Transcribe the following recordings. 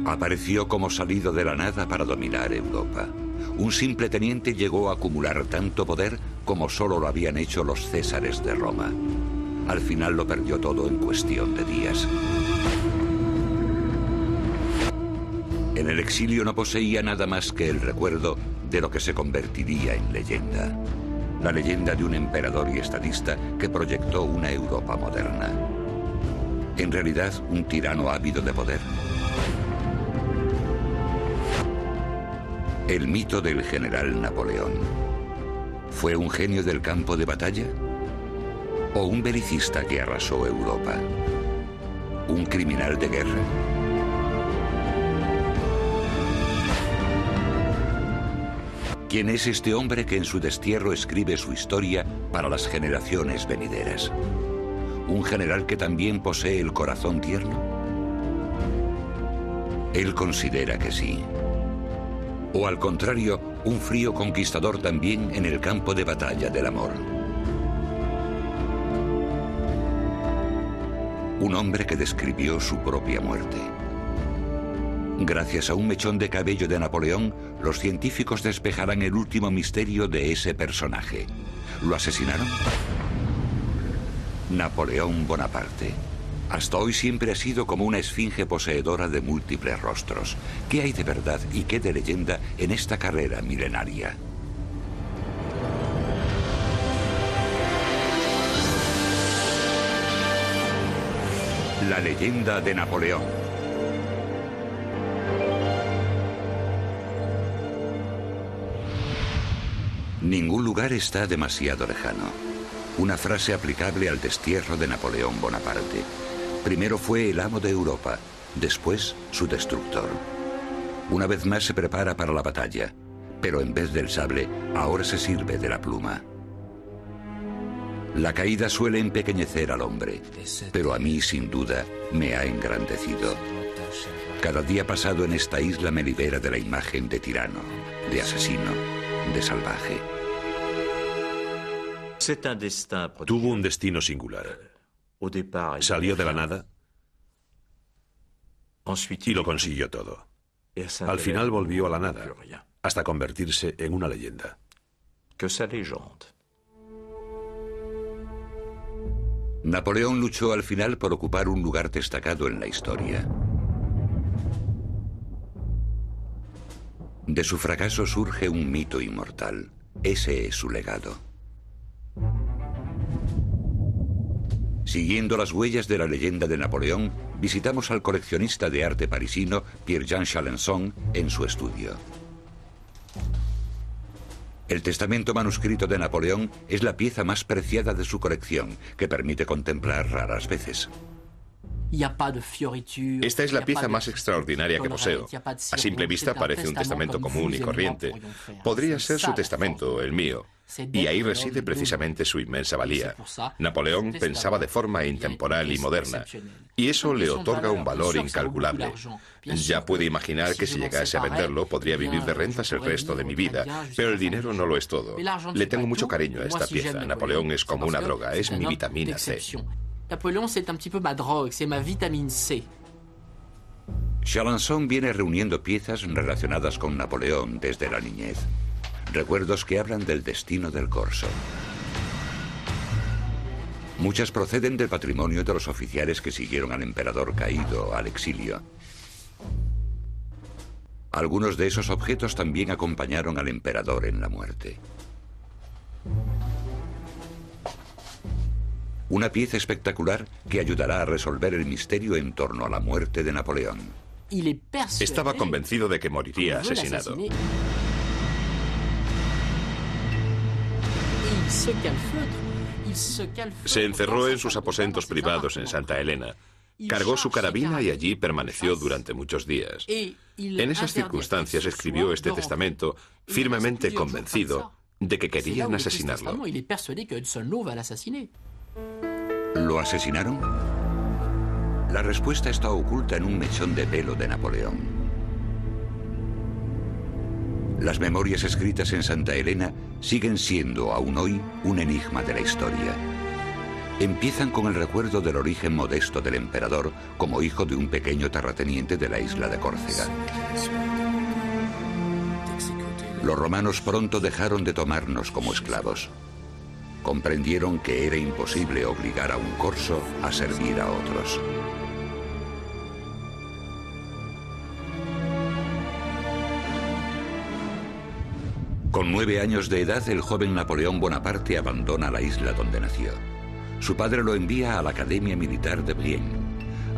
Apareció como salido de la nada para dominar Europa. Un simple teniente llegó a acumular tanto poder como solo lo habían hecho los césares de Roma. Al final lo perdió todo en cuestión de días. En el exilio no poseía nada más que el recuerdo de lo que se convertiría en leyenda. La leyenda de un emperador y estadista que proyectó una Europa moderna. En realidad, un tirano ávido de poder. El mito del general Napoleón. ¿Fue un genio del campo de batalla? ¿O un belicista que arrasó Europa? ¿Un criminal de guerra? ¿Quién es este hombre que en su destierro escribe su historia para las generaciones venideras? ¿Un general que también posee el corazón tierno? Él considera que sí. O al contrario, un frío conquistador también en el campo de batalla del amor. Un hombre que describió su propia muerte. Gracias a un mechón de cabello de Napoleón, los científicos despejarán el último misterio de ese personaje. ¿Lo asesinaron? Napoleón Bonaparte. Hasta hoy siempre ha sido como una esfinge poseedora de múltiples rostros. ¿Qué hay de verdad y qué de leyenda en esta carrera milenaria? La leyenda de Napoleón. Ningún lugar está demasiado lejano. Una frase aplicable al destierro de Napoleón Bonaparte. Primero fue el amo de Europa, después su destructor. Una vez más se prepara para la batalla, pero en vez del sable, ahora se sirve de la pluma. La caída suele empequeñecer al hombre, pero a mí, sin duda, me ha engrandecido. Cada día pasado en esta isla me libera de la imagen de tirano, de asesino, de salvaje. Tuvo un destino singular. Salió de la nada y lo consiguió todo. Al final volvió a la nada, hasta convertirse en una leyenda. Napoleón luchó al final por ocupar un lugar destacado en la historia. De su fracaso surge un mito inmortal. Ese es su legado. Siguiendo las huellas de la leyenda de Napoleón, visitamos al coleccionista de arte parisino Pierre-Jean Chalencon en su estudio. El testamento manuscrito de Napoleón es la pieza más preciada de su colección, que permite contemplar raras veces. Esta es la pieza más extraordinaria que poseo. A simple vista parece un testamento común y corriente. Podría ser su testamento, el mío. Y ahí reside precisamente su inmensa valía. Napoleón pensaba de forma intemporal y moderna, y eso le otorga un valor incalculable. Ya puede imaginar que si llegase a venderlo, podría vivir de rentas el resto de mi vida, pero el dinero no lo es todo. Le tengo mucho cariño a esta pieza. Napoleón es como una droga, es mi vitamina C. Napoleón c'est un petit peu ma drogue, c'est ma vitamine C. Chalencon viene reuniendo piezas relacionadas con Napoleón desde la niñez. Recuerdos que hablan del destino del corso. Muchas proceden del patrimonio de los oficiales que siguieron al emperador caído al exilio. Algunos de esos objetos también acompañaron al emperador en la muerte. Una pieza espectacular que ayudará a resolver el misterio en torno a la muerte de Napoleón. Estaba convencido de que moriría asesinado. Se encerró en sus aposentos privados en Santa Elena. Cargó su carabina y allí permaneció durante muchos días. En esas circunstancias escribió este testamento, firmemente convencido de que querían asesinarlo. ¿Lo asesinaron? La respuesta está oculta en un mechón de pelo de Napoleón. Las memorias escritas en Santa Elena siguen siendo aún hoy un enigma de la historia. Empiezan con el recuerdo del origen modesto del emperador como hijo de un pequeño terrateniente de la isla de Córcega. Los romanos pronto dejaron de tomarnos como esclavos. Comprendieron que era imposible obligar a un corso a servir a otros. Con 9 años de edad, el joven Napoleón Bonaparte abandona la isla donde nació. Su padre lo envía a la Academia Militar de Brienne.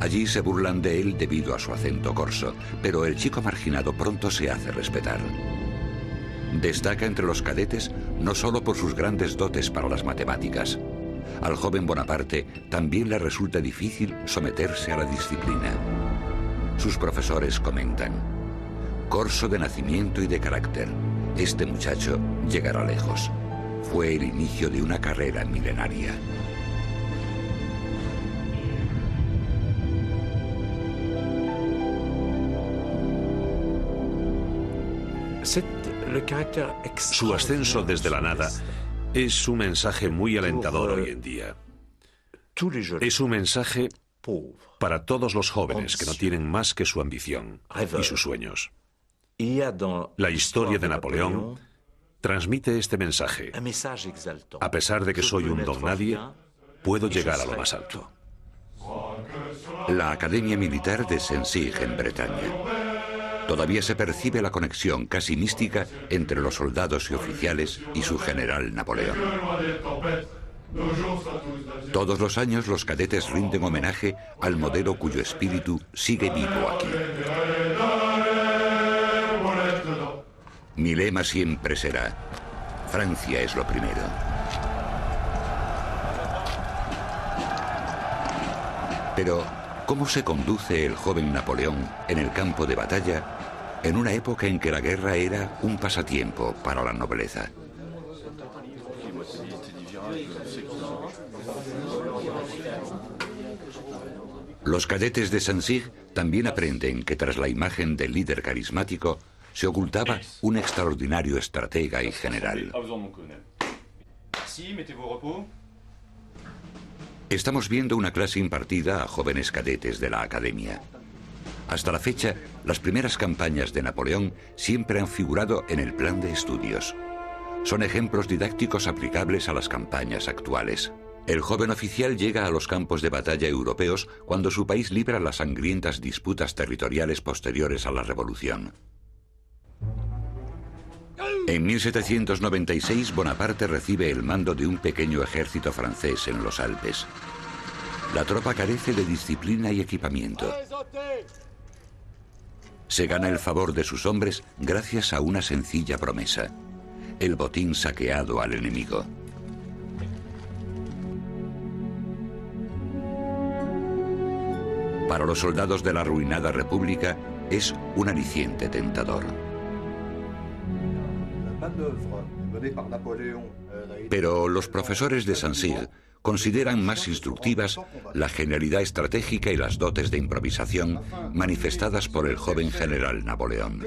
Allí se burlan de él debido a su acento corso, pero el chico marginado pronto se hace respetar. Destaca entre los cadetes no solo por sus grandes dotes para las matemáticas. Al joven Bonaparte también le resulta difícil someterse a la disciplina. Sus profesores comentan: corso de nacimiento y de carácter, este muchacho llegará lejos. Fue el inicio de una carrera milenaria. Su ascenso desde la nada es un mensaje muy alentador hoy en día. Es un mensaje para todos los jóvenes que no tienen más que su ambición y sus sueños. La historia de Napoleón transmite este mensaje. A pesar de que soy un don nadie, puedo llegar a lo más alto. La Academia Militar de Saint-Cyr, en Bretaña. Todavía se percibe la conexión casi mística entre los soldados y oficiales y su general Napoleón. Todos los años los cadetes rinden homenaje al modelo cuyo espíritu sigue vivo aquí. Mi lema siempre será: Francia es lo primero. Pero, ¿cómo se conduce el joven Napoleón en el campo de batalla en una época en que la guerra era un pasatiempo para la nobleza? Los cadetes de Saint-Cyr también aprenden que tras la imagen del líder carismático se ocultaba un extraordinario estratega y general. Estamos viendo una clase impartida a jóvenes cadetes de la Academia. Hasta la fecha, las primeras campañas de Napoleón siempre han figurado en el plan de estudios. Son ejemplos didácticos aplicables a las campañas actuales. El joven oficial llega a los campos de batalla europeos cuando su país libra las sangrientas disputas territoriales posteriores a la Revolución. En 1796, Bonaparte recibe el mando de un pequeño ejército francés en los Alpes. La tropa carece de disciplina y equipamiento. Se gana el favor de sus hombres gracias a una sencilla promesa: el botín saqueado al enemigo. Para los soldados de la arruinada República es un aliciente tentador. Pero los profesores de Saint-Cyr consideran más instructivas la genialidad estratégica y las dotes de improvisación manifestadas por el joven general Napoleón.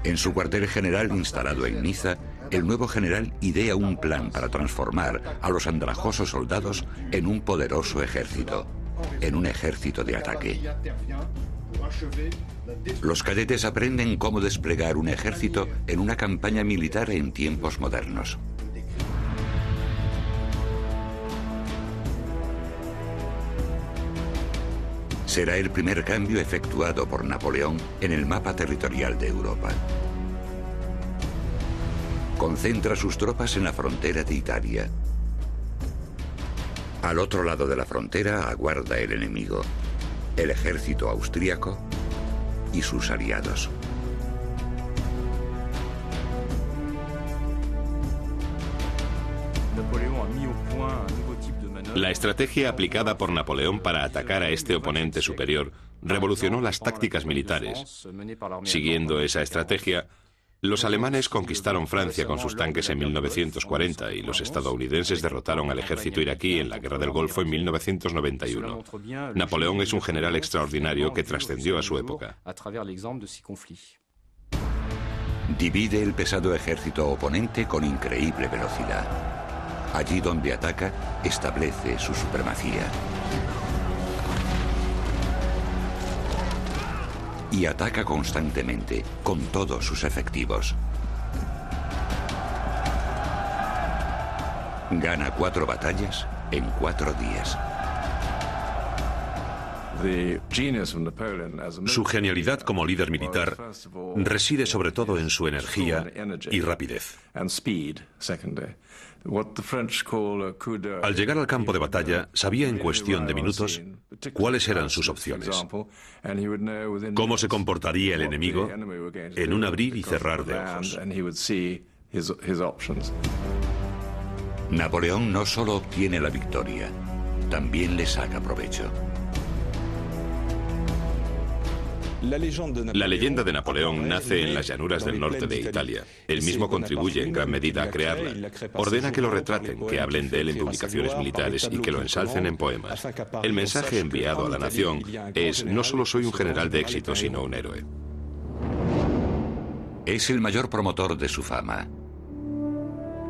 En su cuartel general instalado en Niza, el nuevo general idea un plan para transformar a los andrajosos soldados en un poderoso ejército, en un ejército de ataque. Los cadetes aprenden cómo desplegar un ejército en una campaña militar en tiempos modernos. Será el primer cambio efectuado por Napoleón en el mapa territorial de Europa. Concentra sus tropas en la frontera de Italia. Al otro lado de la frontera aguarda el enemigo, el ejército austríaco y sus aliados. La estrategia aplicada por Napoleón para atacar a este oponente superior revolucionó las tácticas militares. Siguiendo esa estrategia, los alemanes conquistaron Francia con sus tanques en 1940 y los estadounidenses derrotaron al ejército iraquí en la Guerra del Golfo en 1991. Napoleón es un general extraordinario que trascendió a su época. Divide el pesado ejército oponente con increíble velocidad. Allí donde ataca, establece su supremacía. Y ataca constantemente, con todos sus efectivos. Gana 4 batallas en 4 días. Su genialidad como líder militar reside sobre todo en su energía y rapidez. Al llegar al campo de batalla, sabía en cuestión de minutos cuáles eran sus opciones, cómo se comportaría el enemigo en un abrir y cerrar de ojos. Napoleón no solo obtiene la victoria, también le saca provecho. La leyenda de Napoleón nace en las llanuras del norte de Italia. Él mismo contribuye en gran medida a crearla. Ordena que lo retraten, que hablen de él en publicaciones militares y que lo ensalcen en poemas. El mensaje enviado a la nación es: no solo soy un general de éxito, sino un héroe. Es el mayor promotor de su fama.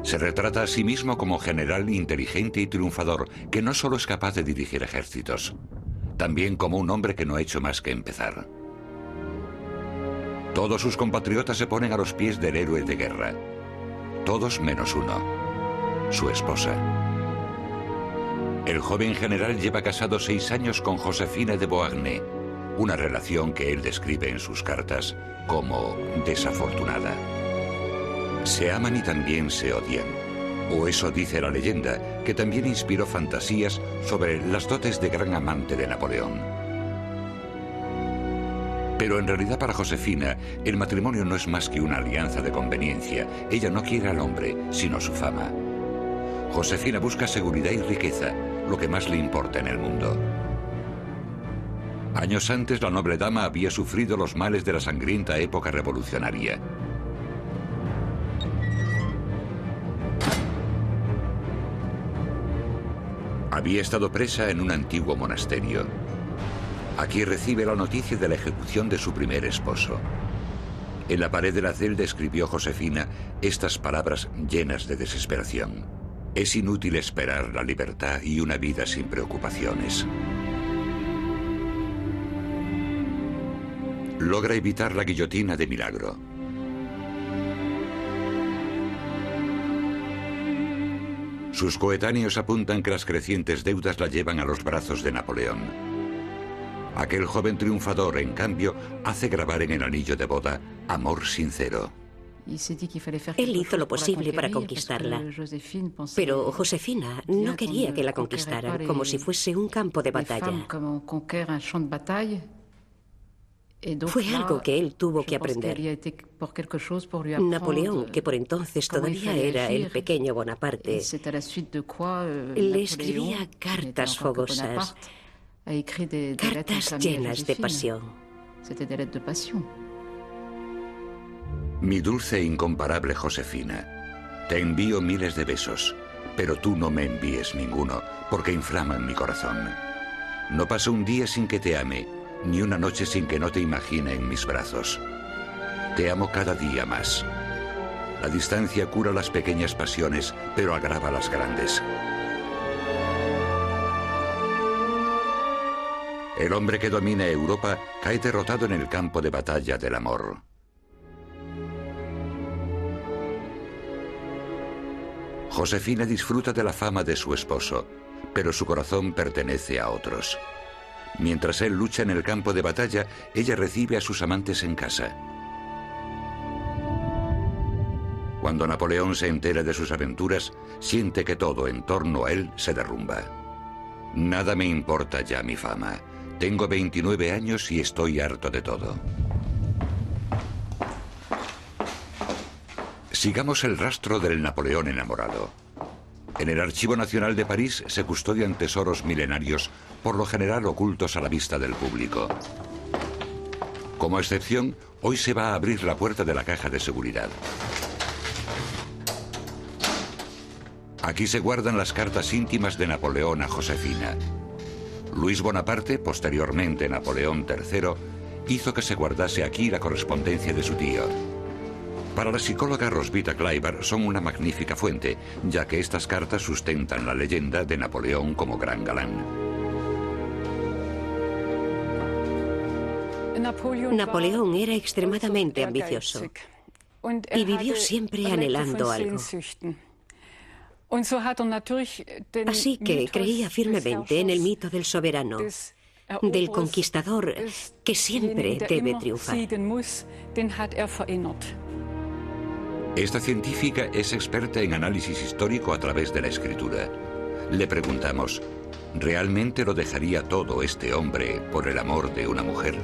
Se retrata a sí mismo como general inteligente y triunfador, que no solo es capaz de dirigir ejércitos, también como un hombre que no ha hecho más que empezar. Todos sus compatriotas se ponen a los pies del héroe de guerra. Todos menos uno: su esposa. El joven general lleva casado 6 años con Josefina de Beauharnais, una relación que él describe en sus cartas como desafortunada. Se aman y también se odian, o eso dice la leyenda, que también inspiró fantasías sobre las dotes de gran amante de Napoleón. Pero en realidad para Josefina, el matrimonio no es más que una alianza de conveniencia. Ella no quiere al hombre, sino su fama. Josefina busca seguridad y riqueza, lo que más le importa en el mundo. Años antes, la noble dama había sufrido los males de la sangrienta época revolucionaria. Había estado presa en un antiguo monasterio. Aquí recibe la noticia de la ejecución de su primer esposo. En la pared de la celda escribió Josefina estas palabras llenas de desesperación: es inútil esperar la libertad y una vida sin preocupaciones. Logra evitar la guillotina de milagro. Sus coetáneos apuntan que las crecientes deudas la llevan a los brazos de Napoleón. Aquel joven triunfador, en cambio, hace grabar en el anillo de boda amor sincero. Él hizo lo posible para conquistarla, pero Josefina no quería que la conquistaran como si fuese un campo de batalla. Fue algo que él tuvo que aprender. Napoleón, que por entonces todavía era el pequeño Bonaparte, le escribía cartas fogosas, cartas llenas de pasión. Mi dulce e incomparable Josefina, te envío miles de besos, pero tú no me envíes ninguno, porque inflaman mi corazón. No pasa un día sin que te ame, ni una noche sin que no te imagine en mis brazos. Te amo cada día más. La distancia cura las pequeñas pasiones, pero agrava las grandes. El hombre que domina Europa cae derrotado en el campo de batalla del amor. Josefina disfruta de la fama de su esposo, pero su corazón pertenece a otros. Mientras él lucha en el campo de batalla, ella recibe a sus amantes en casa. Cuando Napoleón se entera de sus aventuras, siente que todo en torno a él se derrumba. Nada me importa ya mi fama. Tengo 29 años y estoy harto de todo. Sigamos el rastro del Napoleón enamorado. En el Archivo Nacional de París se custodian tesoros milenarios, por lo general ocultos a la vista del público. Como excepción, hoy se va a abrir la puerta de la caja de seguridad. Aquí se guardan las cartas íntimas de Napoleón a Josefina. Luis Bonaparte, posteriormente Napoleón III, hizo que se guardase aquí la correspondencia de su tío. Para la psicóloga Roswitha Kleiber son una magnífica fuente, ya que estas cartas sustentan la leyenda de Napoleón como gran galán. Napoleón era extremadamente ambicioso y vivió siempre anhelando algo. Así que creía firmemente en el mito del soberano, del conquistador que siempre debe triunfar. Esta científica es experta en análisis histórico a través de la escritura. Le preguntamos, ¿realmente lo dejaría todo este hombre por el amor de una mujer?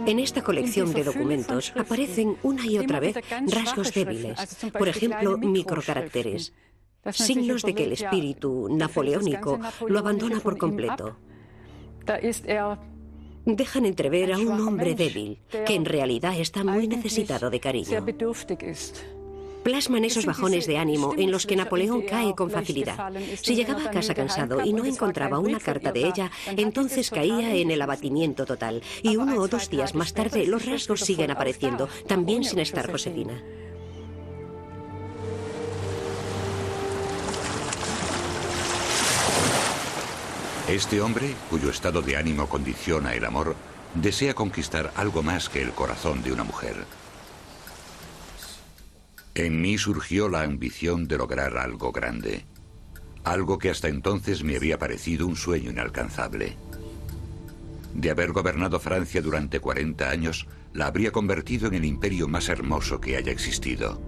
En esta colección de documentos aparecen una y otra vez rasgos débiles, por ejemplo, microcaracteres, signos de que el espíritu napoleónico lo abandona por completo. Dejan entrever a un hombre débil, que en realidad está muy necesitado de cariño. Plasman esos bajones de ánimo en los que Napoleón cae con facilidad. Si llegaba a casa cansado y no encontraba una carta de ella, entonces caía en el abatimiento total. Y 1 o 2 días más tarde los rasgos siguen apareciendo, también sin estar Josefina. Este hombre, cuyo estado de ánimo condiciona el amor, desea conquistar algo más que el corazón de una mujer. En mí surgió la ambición de lograr algo grande, algo que hasta entonces me había parecido un sueño inalcanzable. De haber gobernado Francia durante 40 años, la habría convertido en el imperio más hermoso que haya existido.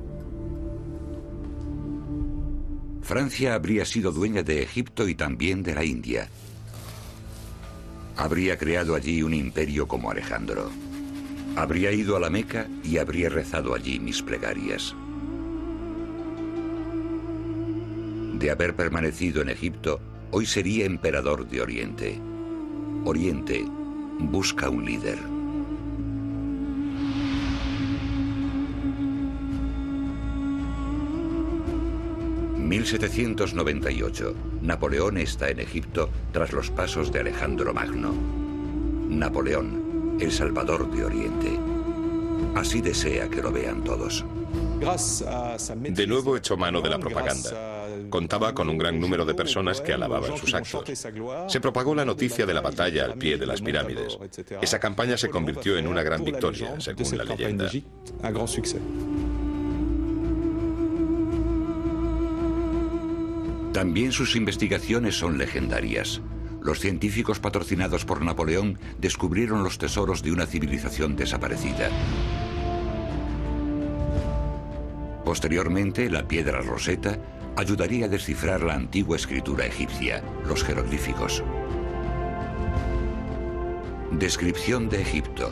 Francia habría sido dueña de Egipto y también de la India. Habría creado allí un imperio como Alejandro. Habría ido a la Meca y habría rezado allí mis plegarias. De haber permanecido en Egipto, hoy sería emperador de Oriente. Oriente busca un líder. ...1798... Napoleón está en Egipto tras los pasos de Alejandro Magno. Napoleón, el salvador de Oriente. Así desea que lo vean todos. De nuevo echó mano de la propaganda. Contaba con un gran número de personas que alababan sus actos. Se propagó la noticia de la batalla al pie de las pirámides. Esa campaña se convirtió en una gran victoria, según la leyenda. También sus investigaciones son legendarias. Los científicos patrocinados por Napoleón descubrieron los tesoros de una civilización desaparecida. Posteriormente, la piedra Rosetta ayudaría a descifrar la antigua escritura egipcia, los jeroglíficos. Descripción de Egipto,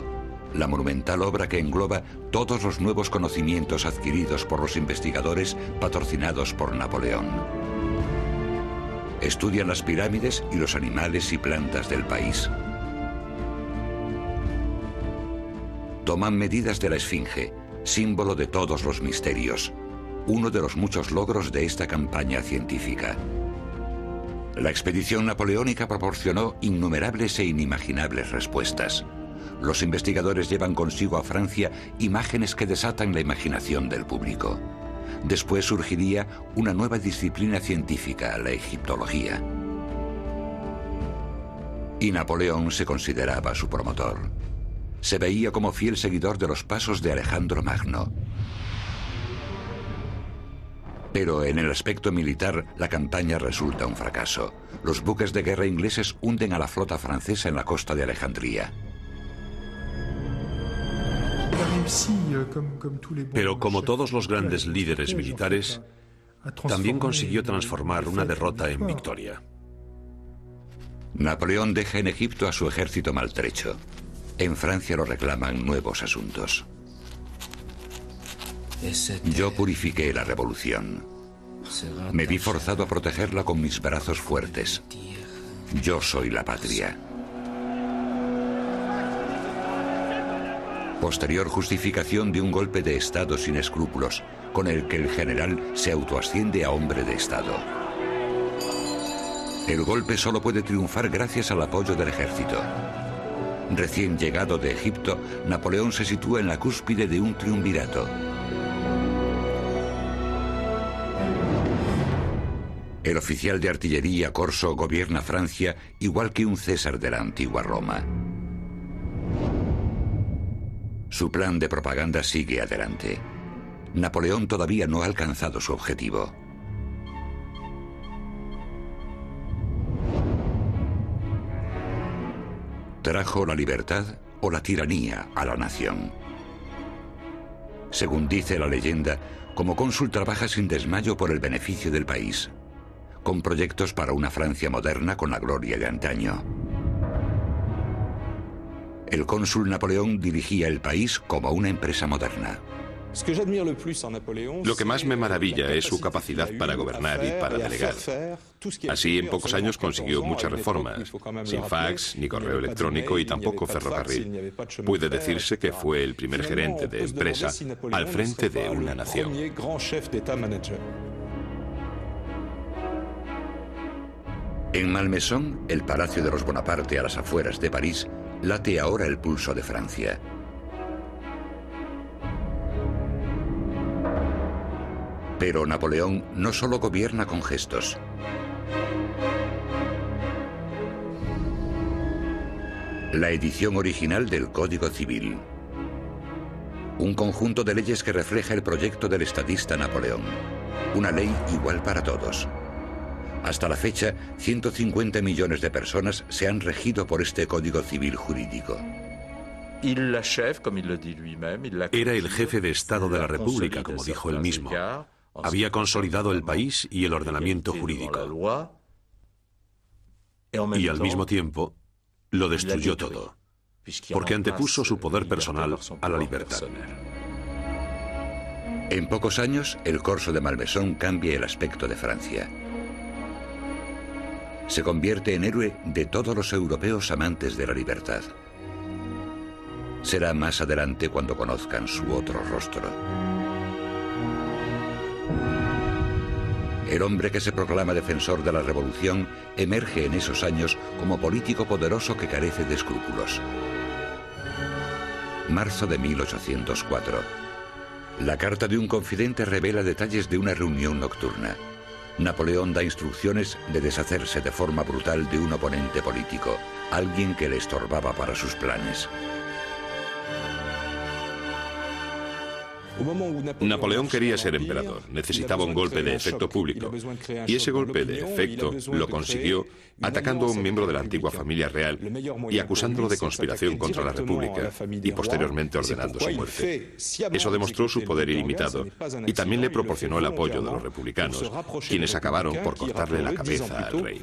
la monumental obra que engloba todos los nuevos conocimientos adquiridos por los investigadores patrocinados por Napoleón. Estudian las pirámides y los animales y plantas del país. Toman medidas de la Esfinge, símbolo de todos los misterios, uno de los muchos logros de esta campaña científica. La expedición napoleónica proporcionó innumerables e inimaginables respuestas. Los investigadores llevan consigo a Francia imágenes que desatan la imaginación del público. Después surgiría una nueva disciplina científica, la egiptología. Y Napoleón se consideraba su promotor. Se veía como fiel seguidor de los pasos de Alejandro Magno. Pero en el aspecto militar, la campaña resulta un fracaso. Los buques de guerra ingleses hunden a la flota francesa en la costa de Alejandría. Pero como todos los grandes líderes militares, también consiguió transformar una derrota en victoria. Napoleón deja en Egipto a su ejército maltrecho. En Francia lo reclaman nuevos asuntos. Yo purifiqué la revolución. Me vi forzado a protegerla con mis brazos fuertes. Yo soy la patria. Posterior justificación de un golpe de Estado sin escrúpulos, con el que el general se autoasciende a hombre de Estado. El golpe solo puede triunfar gracias al apoyo del ejército. Recién llegado de Egipto, Napoleón se sitúa en la cúspide de un triunvirato. El oficial de artillería Corso gobierna Francia igual que un César de la antigua Roma. Su plan de propaganda sigue adelante. Napoleón todavía no ha alcanzado su objetivo. ¿Trajo la libertad o la tiranía a la nación? Según dice la leyenda, como cónsul trabaja sin desmayo por el beneficio del país, con proyectos para una Francia moderna con la gloria de antaño. El cónsul Napoleón dirigía el país como una empresa moderna. Lo que más me maravilla es su capacidad para gobernar y para delegar. Así, en pocos años consiguió muchas reformas, sin fax, ni correo electrónico y tampoco ferrocarril. Puede decirse que fue el primer gerente de empresa al frente de una nación. En Malmaison, el palacio de los Bonaparte a las afueras de París, late ahora el pulso de Francia. Pero Napoleón no solo gobierna con gestos. La edición original del Código Civil. Un conjunto de leyes que refleja el proyecto del estadista Napoleón. Una ley igual para todos. Hasta la fecha, 150 millones de personas se han regido por este Código Civil jurídico. Era el jefe de Estado de la República, como dijo él mismo. Había consolidado el país y el ordenamiento jurídico. Y al mismo tiempo, lo destruyó todo, porque antepuso su poder personal a la libertad. En pocos años, el Corso de Malmaison cambia el aspecto de Francia. Se convierte en héroe de todos los europeos amantes de la libertad. Será más adelante cuando conozcan su otro rostro. El hombre que se proclama defensor de la revolución emerge en esos años como político poderoso que carece de escrúpulos. Marzo de 1804. La carta de un confidente revela detalles de una reunión nocturna. Napoleón da instrucciones de deshacerse de forma brutal de un oponente político, alguien que le estorbaba para sus planes. Napoleón quería ser emperador, necesitaba un golpe de efecto público, y ese golpe de efecto lo consiguió atacando a un miembro de la antigua familia real y acusándolo de conspiración contra la República y posteriormente ordenando su muerte. Eso demostró su poder ilimitado y también le proporcionó el apoyo de los republicanos, quienes acabaron por cortarle la cabeza al rey.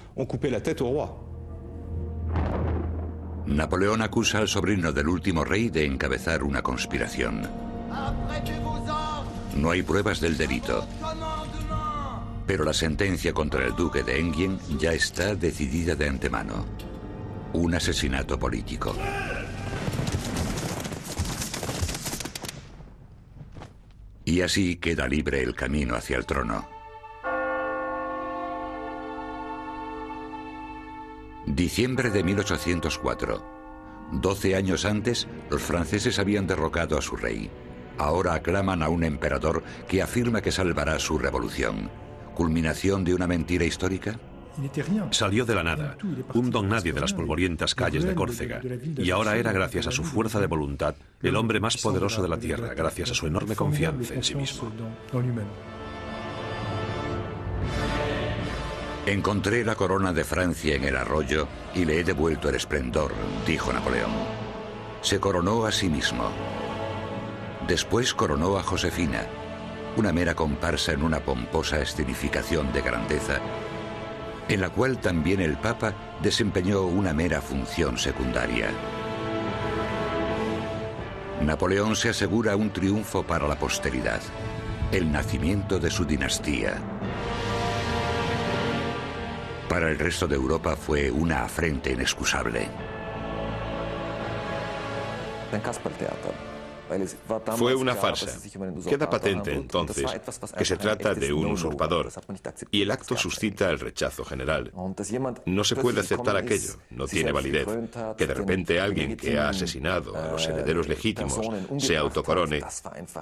Napoleón acusa al sobrino del último rey de encabezar una conspiración. No hay pruebas del delito, pero la sentencia contra el duque de Enghien ya está decidida de antemano. Un asesinato político. Y así queda libre el camino hacia el trono. Diciembre de 1804. 12 años antes, los franceses habían derrocado a su rey. Ahora aclaman a un emperador que afirma que salvará su revolución. ¿Culminación de una mentira histórica? Salió de la nada, un don nadie de las polvorientas calles de Córcega, y ahora era, gracias a su fuerza de voluntad, el hombre más poderoso de la tierra, gracias a su enorme confianza en sí mismo. Encontré la corona de Francia en el arroyo y le he devuelto el esplendor, dijo Napoleón. Se coronó a sí mismo. Después coronó a Josefina, una mera comparsa en una pomposa escenificación de grandeza, en la cual también el Papa desempeñó una mera función secundaria. Napoleón se asegura un triunfo para la posteridad, el nacimiento de su dinastía. Para el resto de Europa fue una afrenta inexcusable. Fue una farsa. Queda patente entonces que se trata de un usurpador y el acto suscita el rechazo general. No se puede aceptar aquello, no tiene validez. Que de repente alguien que ha asesinado a los herederos legítimos se autocorone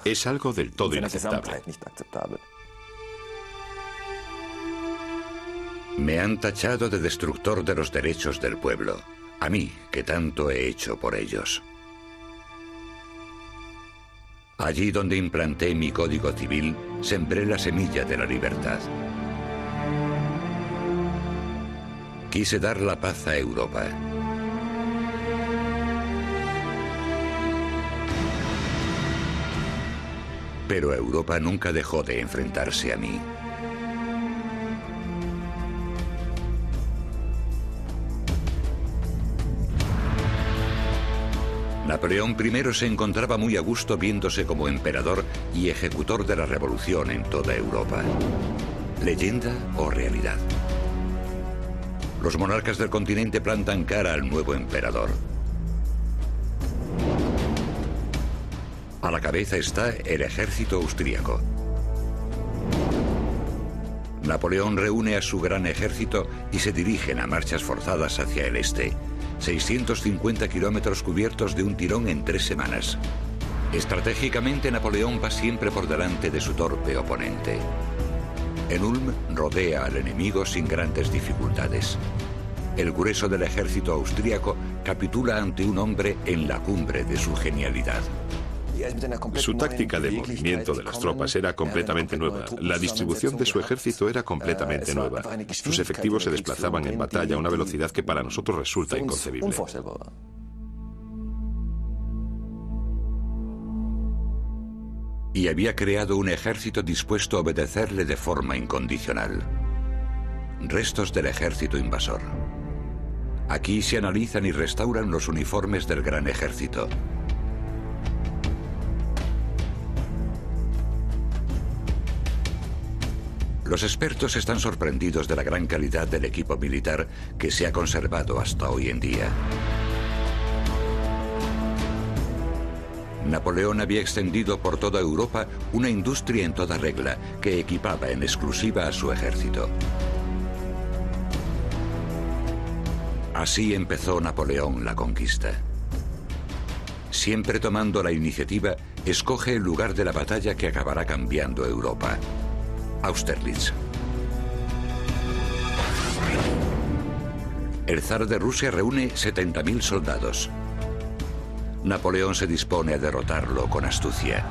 es algo del todo inaceptable. Me han tachado de destructor de los derechos del pueblo, a mí, que tanto he hecho por ellos. Allí donde implanté mi código civil, sembré la semilla de la libertad. Quise dar la paz a Europa. Pero Europa nunca dejó de enfrentarse a mí. Napoleón I se encontraba muy a gusto viéndose como emperador y ejecutor de la revolución en toda Europa. ¿Leyenda o realidad? Los monarcas del continente plantan cara al nuevo emperador. A la cabeza está el ejército austríaco. Napoleón reúne a su gran ejército y se dirigen a marchas forzadas hacia el este. 650 kilómetros cubiertos de un tirón en 3 semanas. Estratégicamente, Napoleón va siempre por delante de su torpe oponente. En Ulm rodea al enemigo sin grandes dificultades. El grueso del ejército austríaco capitula ante un hombre en la cumbre de su genialidad. Su táctica de movimiento de las tropas era completamente nueva. La distribución de su ejército era completamente nueva. Sus efectivos se desplazaban en batalla a una velocidad que para nosotros resulta inconcebible. Y había creado un ejército dispuesto a obedecerle de forma incondicional. Restos del ejército invasor. Aquí se analizan y restauran los uniformes del gran ejército. Los expertos están sorprendidos de la gran calidad del equipo militar que se ha conservado hasta hoy en día. Napoleón había extendido por toda Europa una industria en toda regla que equipaba en exclusiva a su ejército. Así empezó Napoleón la conquista. Siempre tomando la iniciativa, escoge el lugar de la batalla que acabará cambiando Europa. Austerlitz. El zar de Rusia reúne 70.000 soldados. Napoleón se dispone a derrotarlo con astucia.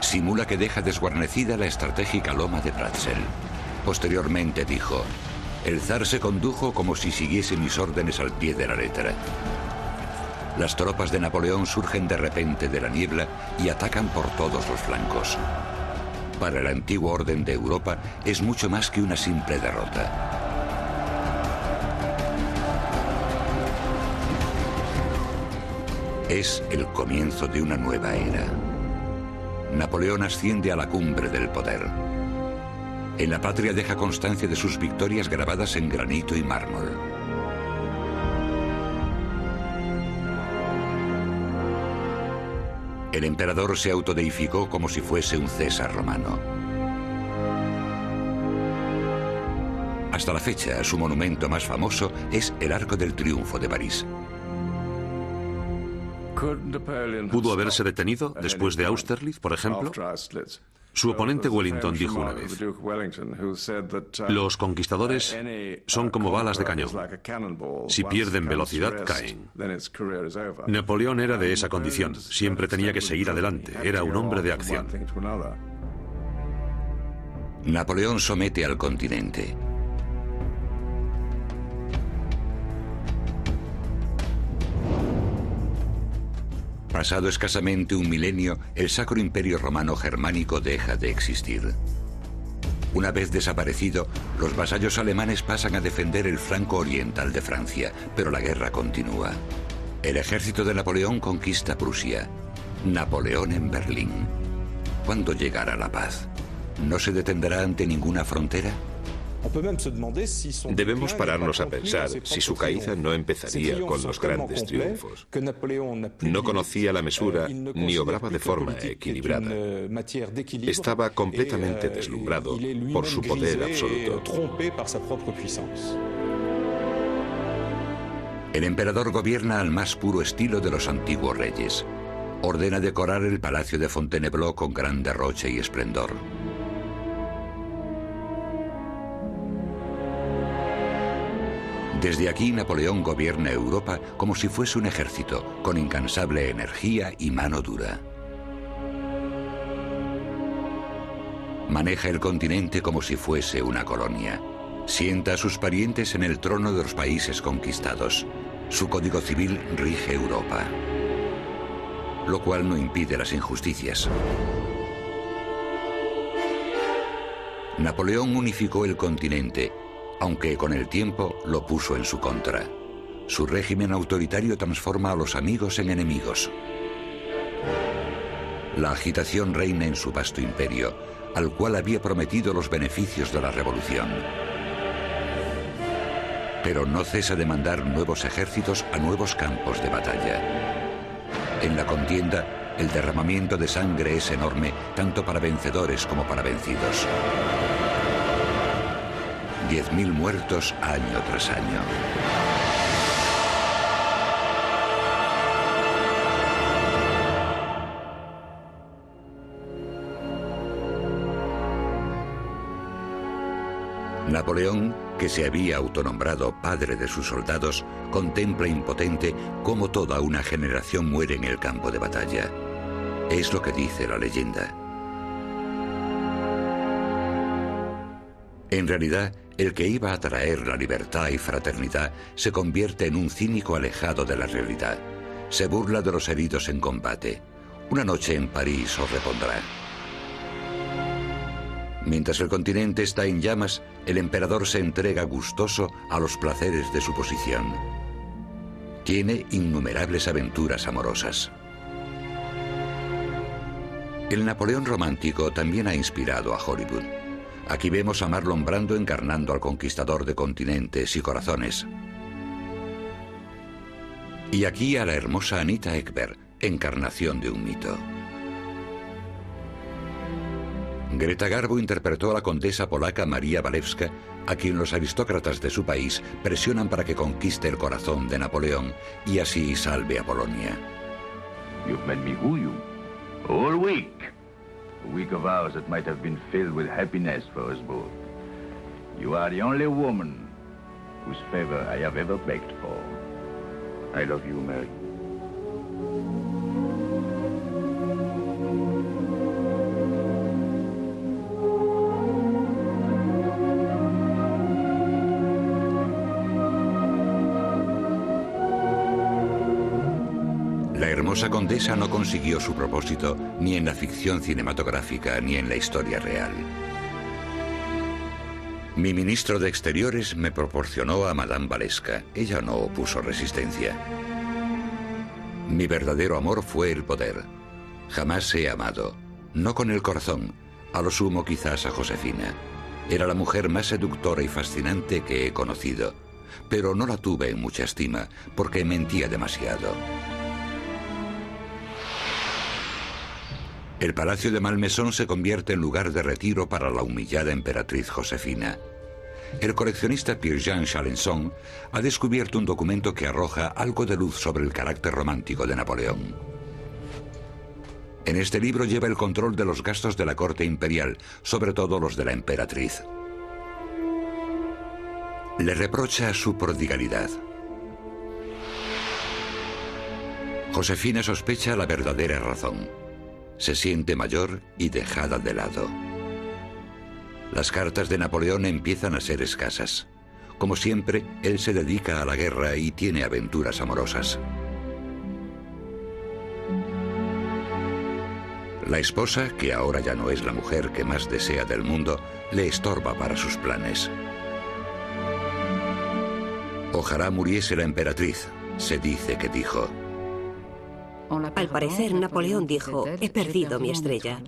Simula que deja desguarnecida la estratégica loma de Pratzen. Posteriormente dijo: el zar se condujo como si siguiese mis órdenes al pie de la letra. Las tropas de Napoleón surgen de repente de la niebla y atacan por todos los flancos. Para el antiguo orden de Europa es mucho más que una simple derrota. Es el comienzo de una nueva era. Napoleón asciende a la cumbre del poder. En la patria deja constancia de sus victorias grabadas en granito y mármol. El emperador se autodeificó como si fuese un César romano. Hasta la fecha, su monumento más famoso es el Arco del Triunfo de París. ¿Pudo haberse detenido después de Austerlitz, por ejemplo? Su oponente Wellington dijo una vez: los conquistadores son como balas de cañón. Si pierden velocidad, caen. Napoleón era de esa condición. Siempre tenía que seguir adelante. Era un hombre de acción. Napoleón somete al continente. Pasado escasamente un milenio, el Sacro Imperio Romano Germánico deja de existir. Una vez desaparecido, los vasallos alemanes pasan a defender el flanco oriental de Francia, pero la guerra continúa. El ejército de Napoleón conquista Prusia. Napoleón en Berlín. ¿Cuándo llegará la paz? ¿No se detendrá ante ninguna frontera? Debemos pararnos a pensar si su caída no empezaría con los grandes triunfos. No conocía la mesura ni obraba de forma equilibrada. Estaba completamente deslumbrado por su poder absoluto. El emperador gobierna al más puro estilo de los antiguos reyes. Ordena decorar el palacio de Fontainebleau con gran derroche y esplendor. Desde aquí Napoleón gobierna Europa como si fuese un ejército, con incansable energía y mano dura. Maneja el continente como si fuese una colonia. Sienta a sus parientes en el trono de los países conquistados. Su código civil rige Europa, lo cual no impide las injusticias. Napoleón unificó el continente, aunque con el tiempo lo puso en su contra. Su régimen autoritario transforma a los amigos en enemigos. La agitación reina en su vasto imperio, al cual había prometido los beneficios de la revolución. Pero no cesa de mandar nuevos ejércitos a nuevos campos de batalla. En la contienda, el derramamiento de sangre es enorme, tanto para vencedores como para vencidos. 10.000 muertos año tras año. Napoleón, que se había autonombrado padre de sus soldados, contempla impotente cómo toda una generación muere en el campo de batalla. Es lo que dice la leyenda. En realidad, el que iba a traer la libertad y fraternidad se convierte en un cínico alejado de la realidad. Se burla de los heridos en combate. Una noche en París os repondrá. Mientras el continente está en llamas, el emperador se entrega gustoso a los placeres de su posición. Tiene innumerables aventuras amorosas. El Napoleón romántico también ha inspirado a Hollywood. Aquí vemos a Marlon Brando encarnando al conquistador de continentes y corazones. Y aquí a la hermosa Anita Ekberg, encarnación de un mito. Greta Garbo interpretó a la condesa polaca María Walewska, a quien los aristócratas de su país presionan para que conquiste el corazón de Napoleón y así salve a Polonia. You've made me woo you. All week. A week of hours that might have been filled with happiness for us both. You are the only woman whose favor I have ever begged for. I love you, Mary. La hermosa condesa no consiguió su propósito ni en la ficción cinematográfica ni en la historia real. Mi ministro de Exteriores me proporcionó a Madame Walewska. Ella no opuso resistencia. Mi verdadero amor fue el poder. Jamás he amado, no con el corazón, a lo sumo quizás a Josefina. Era la mujer más seductora y fascinante que he conocido, pero no la tuve en mucha estima porque mentía demasiado. El palacio de Malmaison se convierte en lugar de retiro para la humillada emperatriz Josefina. El coleccionista Pierre-Jean Chalençon ha descubierto un documento que arroja algo de luz sobre el carácter romántico de Napoleón. En este libro lleva el control de los gastos de la corte imperial, sobre todo los de la emperatriz. Le reprocha su prodigalidad. Josefina sospecha la verdadera razón. Se siente mayor y dejada de lado. Las cartas de Napoleón empiezan a ser escasas. Como siempre, él se dedica a la guerra y tiene aventuras amorosas. La esposa, que ahora ya no es la mujer que más desea del mundo, le estorba para sus planes. Ojalá muriese la emperatriz, se dice que dijo. Al parecer, Napoleón dijo, he perdido mi estrella.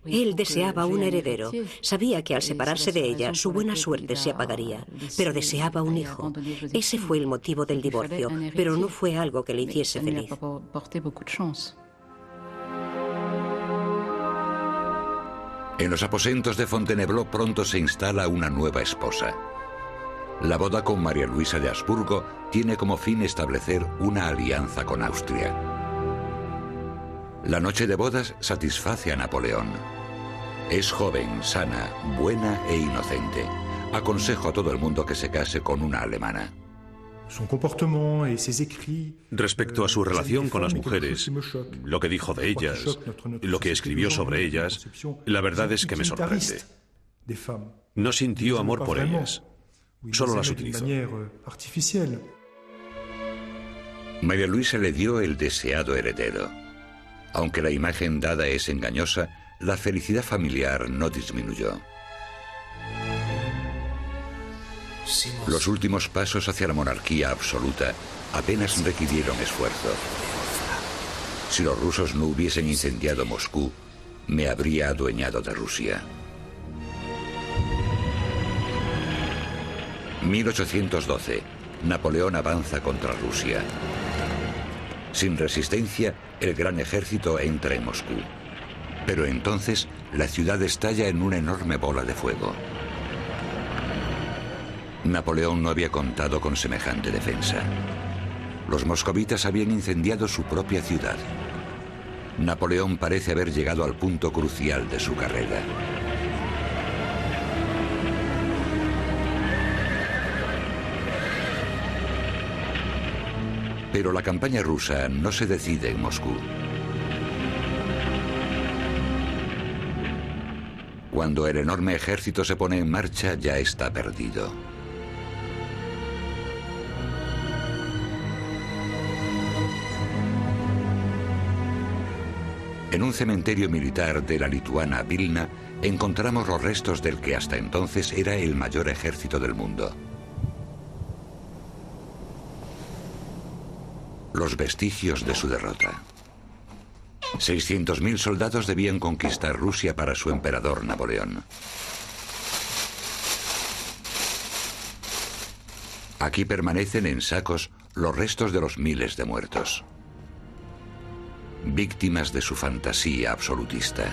Él deseaba un heredero. Sabía que al separarse de ella, su buena suerte se apagaría, pero deseaba un hijo. Ese fue el motivo del divorcio, pero no fue algo que le hiciese feliz. En los aposentos de Fontainebleau pronto se instala una nueva esposa. La boda con María Luisa de Habsburgo tiene como fin establecer una alianza con Austria. La noche de bodas satisface a Napoleón. Es joven, sana, buena e inocente. Aconsejo a todo el mundo que se case con una alemana. Respecto a su relación con las mujeres, lo que dijo de ellas, lo que escribió sobre ellas, la verdad es que me sorprende. No sintió amor por ellas, solo las utilizó. María Luisa le dio el deseado heredero. Aunque la imagen dada es engañosa, la felicidad familiar no disminuyó. Los últimos pasos hacia la monarquía absoluta apenas requirieron esfuerzo. Si los rusos no hubiesen incendiado Moscú, me habría adueñado de Rusia. 1812. Napoleón avanza contra Rusia. Sin resistencia, el gran ejército entra en Moscú. Pero entonces, la ciudad estalla en una enorme bola de fuego. Napoleón no había contado con semejante defensa. Los moscovitas habían incendiado su propia ciudad. Napoleón parece haber llegado al punto crucial de su carrera. Pero la campaña rusa no se decide en Moscú. Cuando el enorme ejército se pone en marcha, ya está perdido. En un cementerio militar de la lituana Vilna encontramos los restos del que hasta entonces era el mayor ejército del mundo. Los vestigios de su derrota. 600.000 soldados debían conquistar Rusia para su emperador Napoleón. Aquí permanecen en sacos los restos de los miles de muertos, víctimas de su fantasía absolutista.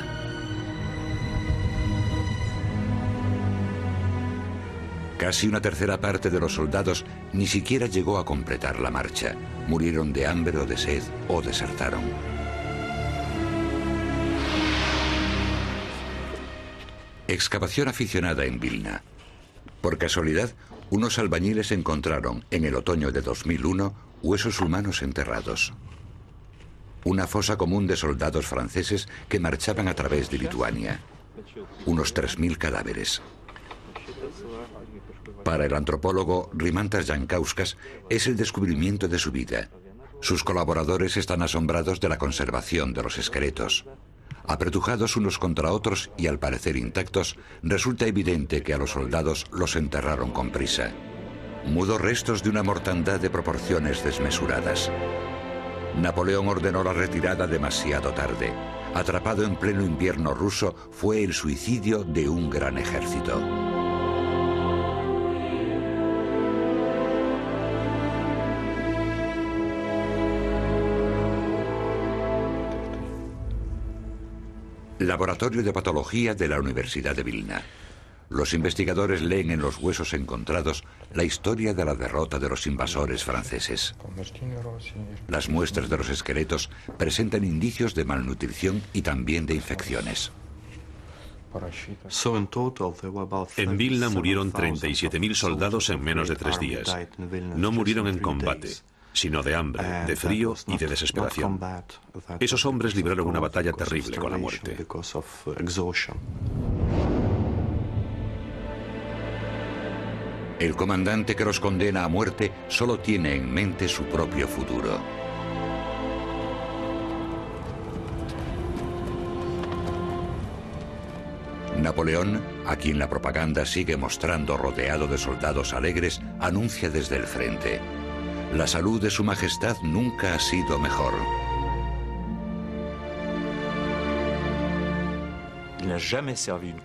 Casi una tercera parte de los soldados ni siquiera llegó a completar la marcha. Murieron de hambre o de sed o desertaron. Excavación aficionada en Vilna. Por casualidad, unos albañiles encontraron en el otoño de 2001 huesos humanos enterrados. Una fosa común de soldados franceses que marchaban a través de Lituania. Unos 3.000 cadáveres. Para el antropólogo Rimantas Jankauskas es el descubrimiento de su vida. Sus colaboradores están asombrados de la conservación de los esqueletos. Apretujados unos contra otros y al parecer intactos, resulta evidente que a los soldados los enterraron con prisa. Mudos restos de una mortandad de proporciones desmesuradas. Napoleón ordenó la retirada demasiado tarde. Atrapado en pleno invierno ruso, fue el suicidio de un gran ejército. Laboratorio de Patología de la Universidad de Vilna. Los investigadores leen en los huesos encontrados la historia de la derrota de los invasores franceses. Las muestras de los esqueletos presentan indicios de malnutrición y también de infecciones. En Vilna murieron 37.000 soldados en menos de 3 días. No murieron en combate, sino de hambre, de frío y de desesperación. Esos hombres libraron una batalla terrible con la muerte. El comandante que los condena a muerte solo tiene en mente su propio futuro. Napoleón, a quien la propaganda sigue mostrando rodeado de soldados alegres, anuncia desde el frente: la salud de su majestad nunca ha sido mejor.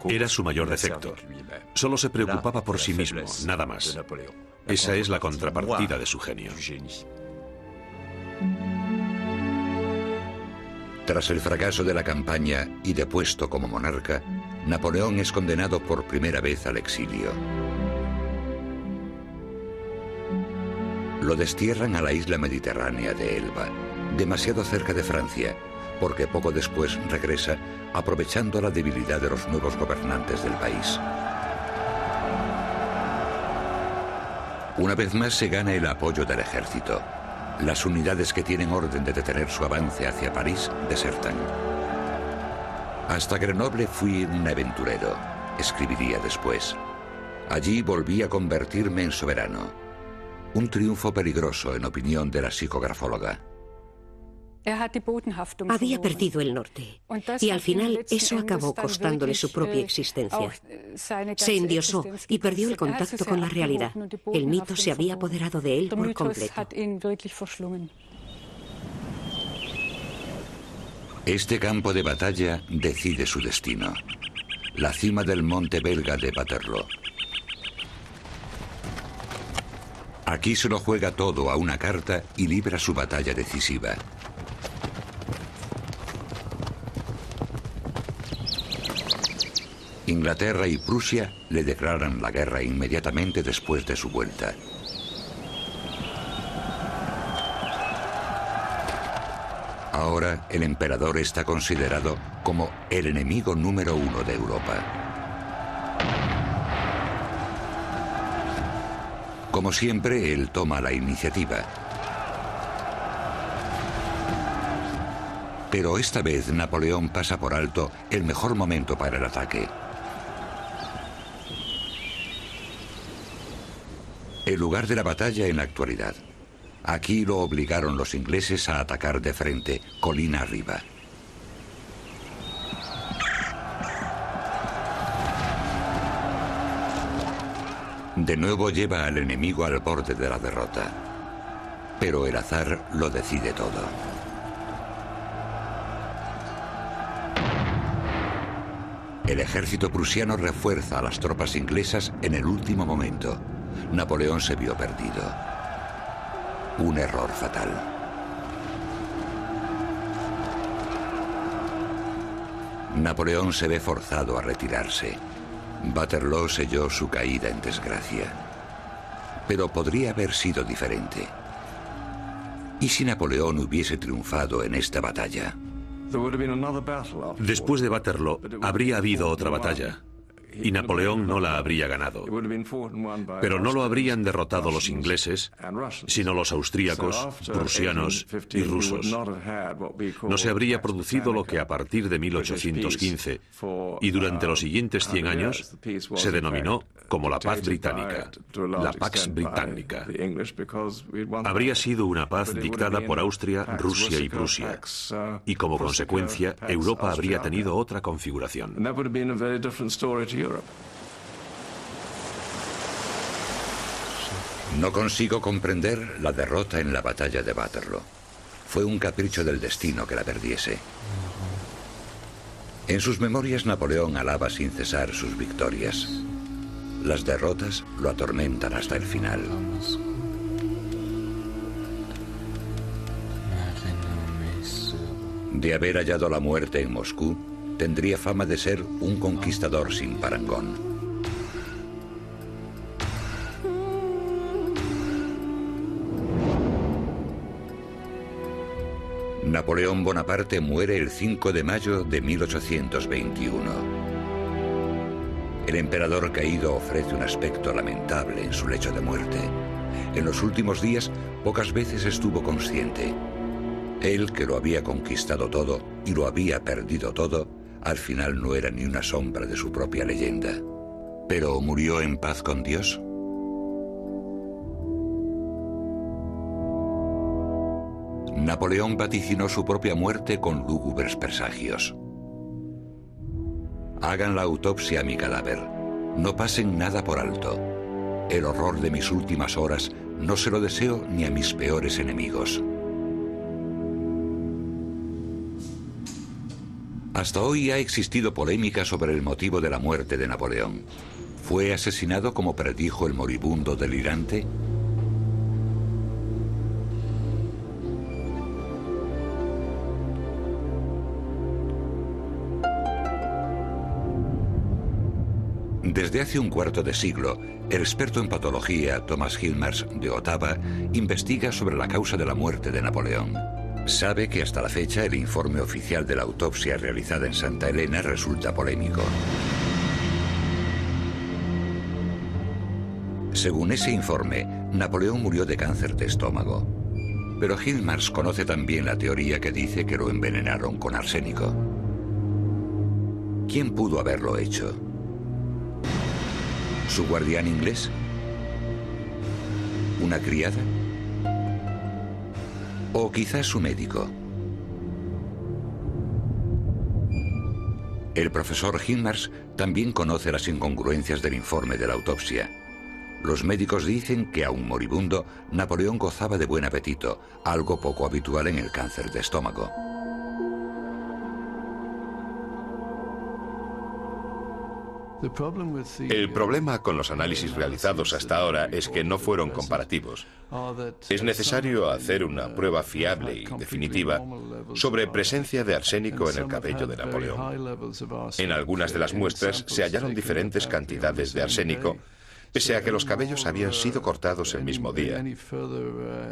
Era su mayor defecto. Solo se preocupaba por sí mismo, nada más. Esa es la contrapartida de su genio. Tras el fracaso de la campaña y depuesto como monarca, Napoleón es condenado por primera vez al exilio. Lo destierran a la isla mediterránea de Elba, demasiado cerca de Francia, porque poco después regresa, aprovechando la debilidad de los nuevos gobernantes del país. Una vez más se gana el apoyo del ejército. Las unidades que tienen orden de detener su avance hacia París desertan. Hasta Grenoble fui un aventurero, escribiría después. Allí volví a convertirme en soberano. Un triunfo peligroso en opinión de la psicografóloga. Había perdido el norte y al final eso acabó costándole su propia existencia. Se endiosó y perdió el contacto con la realidad. El mito se había apoderado de él por completo. Este campo de batalla decide su destino. La cima del monte belga de Waterloo. Aquí se lo juega todo a una carta y libra su batalla decisiva. Inglaterra y Prusia le declaran la guerra inmediatamente después de su vuelta. Ahora el emperador está considerado como el enemigo número 1 de Europa. Como siempre, él toma la iniciativa. Pero esta vez Napoleón pasa por alto el mejor momento para el ataque. El lugar de la batalla en la actualidad. Aquí lo obligaron los ingleses a atacar de frente, colina arriba. De nuevo lleva al enemigo al borde de la derrota. Pero el azar lo decide todo. El ejército prusiano refuerza a las tropas inglesas en el último momento. Napoleón se vio perdido. Un error fatal. Napoleón se ve forzado a retirarse. Waterloo selló su caída en desgracia. Pero podría haber sido diferente. ¿Y si Napoleón hubiese triunfado en esta batalla? Después de Waterloo, habría habido otra batalla. Y Napoleón no la habría ganado. Pero no lo habrían derrotado los ingleses, sino los austríacos, prusianos y rusos. No se habría producido lo que a partir de 1815 y durante los siguientes 100 años se denominó como la paz británica, la Pax Britannica. Habría sido una paz dictada por Austria, Rusia y Prusia. Y como consecuencia, Europa habría tenido otra configuración. No consigo comprender la derrota en la batalla de Waterloo. Fue un capricho del destino que la perdiese. En sus memorias Napoleón alaba sin cesar sus victorias. Las derrotas lo atormentan hasta el final. De haber hallado la muerte en Moscú, tendría fama de ser un conquistador sin parangón. Napoleón Bonaparte muere el 5 de mayo de 1821. El emperador caído ofrece un aspecto lamentable en su lecho de muerte. En los últimos días, pocas veces estuvo consciente. Él, que lo había conquistado todo y lo había perdido todo, al final no era ni una sombra de su propia leyenda. ¿Pero murió en paz con Dios? Napoleón vaticinó su propia muerte con lúgubres presagios. Hagan la autopsia a mi cadáver. No pasen nada por alto. El horror de mis últimas horas no se lo deseo ni a mis peores enemigos. Hasta hoy ha existido polémica sobre el motivo de la muerte de Napoleón. ¿Fue asesinado como predijo el moribundo delirante? Desde hace un cuarto de siglo, el experto en patología Thomas Hildmers de Ottawa investiga sobre la causa de la muerte de Napoleón. Sabe que hasta la fecha el informe oficial de la autopsia realizada en Santa Elena resulta polémico. Según ese informe, Napoleón murió de cáncer de estómago. Pero Hildmers conoce también la teoría que dice que lo envenenaron con arsénico. ¿Quién pudo haberlo hecho? ¿Su guardián inglés? ¿Una criada? ¿O quizás su médico? El profesor Hildmers también conoce las incongruencias del informe de la autopsia. Los médicos dicen que, aun moribundo, Napoleón gozaba de buen apetito, algo poco habitual en el cáncer de estómago. El problema con los análisis realizados hasta ahora es que no fueron comparativos. Es necesario hacer una prueba fiable y definitiva sobre presencia de arsénico en el cabello de Napoleón. En algunas de las muestras se hallaron diferentes cantidades de arsénico, pese a que los cabellos habían sido cortados el mismo día.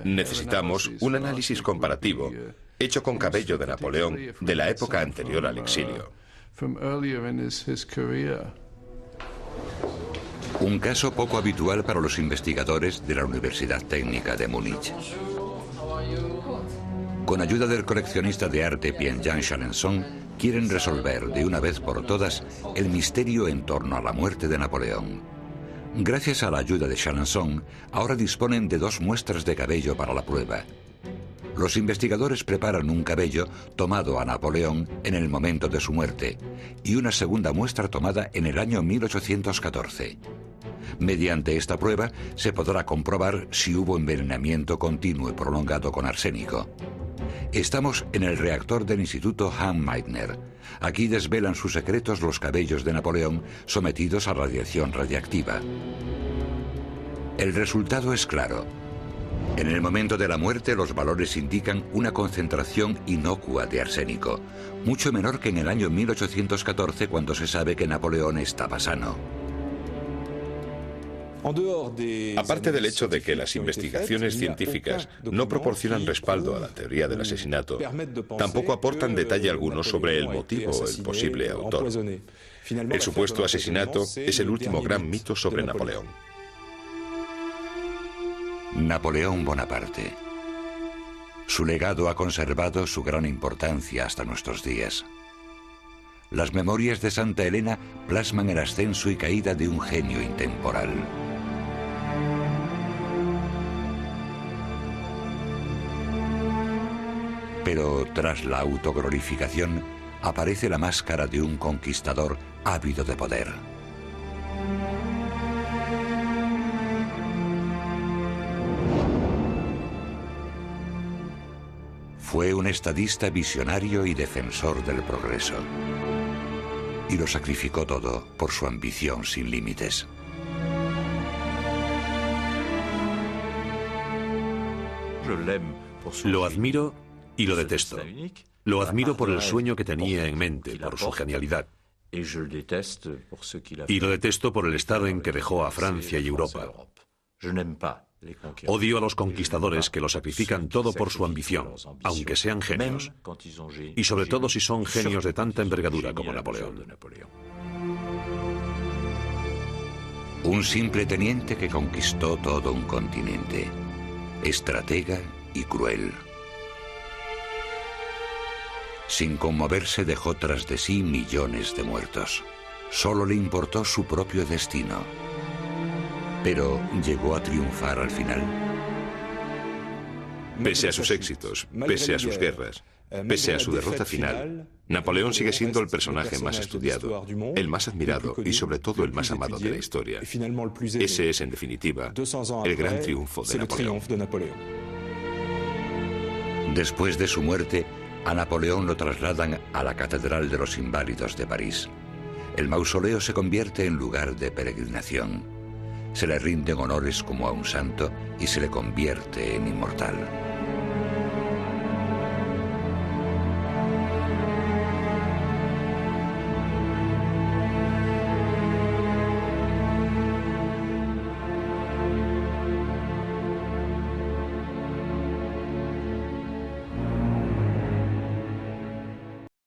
Necesitamos un análisis comparativo hecho con cabello de Napoleón de la época anterior al exilio. Un caso poco habitual para los investigadores de la Universidad Técnica de Múnich. Con ayuda del coleccionista de arte Pierre-Jean Chalençon, quieren resolver de una vez por todas el misterio en torno a la muerte de Napoleón. Gracias a la ayuda de Chalençon, ahora disponen de 2 muestras de cabello para la prueba. Los investigadores preparan un cabello tomado a Napoleón en el momento de su muerte y una segunda muestra tomada en el año 1814. Mediante esta prueba se podrá comprobar si hubo envenenamiento continuo y prolongado con arsénico. Estamos en el reactor del Instituto Hahn-Meitner. Aquí desvelan sus secretos los cabellos de Napoleón sometidos a radiación radiactiva. El resultado es claro. En el momento de la muerte, los valores indican una concentración inocua de arsénico, mucho menor que en el año 1814, cuando se sabe que Napoleón estaba sano. Aparte del hecho de que las investigaciones científicas no proporcionan respaldo a la teoría del asesinato, tampoco aportan detalle alguno sobre el motivo o el posible autor. El supuesto asesinato es el último gran mito sobre Napoleón. Napoleón Bonaparte. Su legado ha conservado su gran importancia hasta nuestros días. Las memorias de Santa Elena plasman el ascenso y caída de un genio intemporal. Pero tras la autoglorificación aparece la máscara de un conquistador ávido de poder. Fue un estadista visionario y defensor del progreso. Y lo sacrificó todo por su ambición sin límites. Lo admiro y lo detesto. Lo admiro por el sueño que tenía en mente, por su genialidad. Y lo detesto por el estado en que dejó a Francia y Europa. Odio a los conquistadores que lo sacrifican todo por su ambición, aunque sean genios. Y sobre todo si son genios de tanta envergadura como Napoleón. Un simple teniente que conquistó todo un continente. Estratega y cruel. Sin conmoverse dejó tras de sí millones de muertos. Solo le importó su propio destino. Pero ¿llegó a triunfar al final? Pese a sus éxitos, pese a sus guerras, pese a su derrota final, Napoleón sigue siendo el personaje más estudiado, el más admirado y sobre todo el más amado de la historia. Ese es, en definitiva, el gran triunfo de Napoleón. Después de su muerte, A Napoleón lo trasladan a la Catedral de los Inválidos de París. El mausoleo se convierte en lugar de peregrinación. Se le rinden honores como a un santo y se le convierte en inmortal.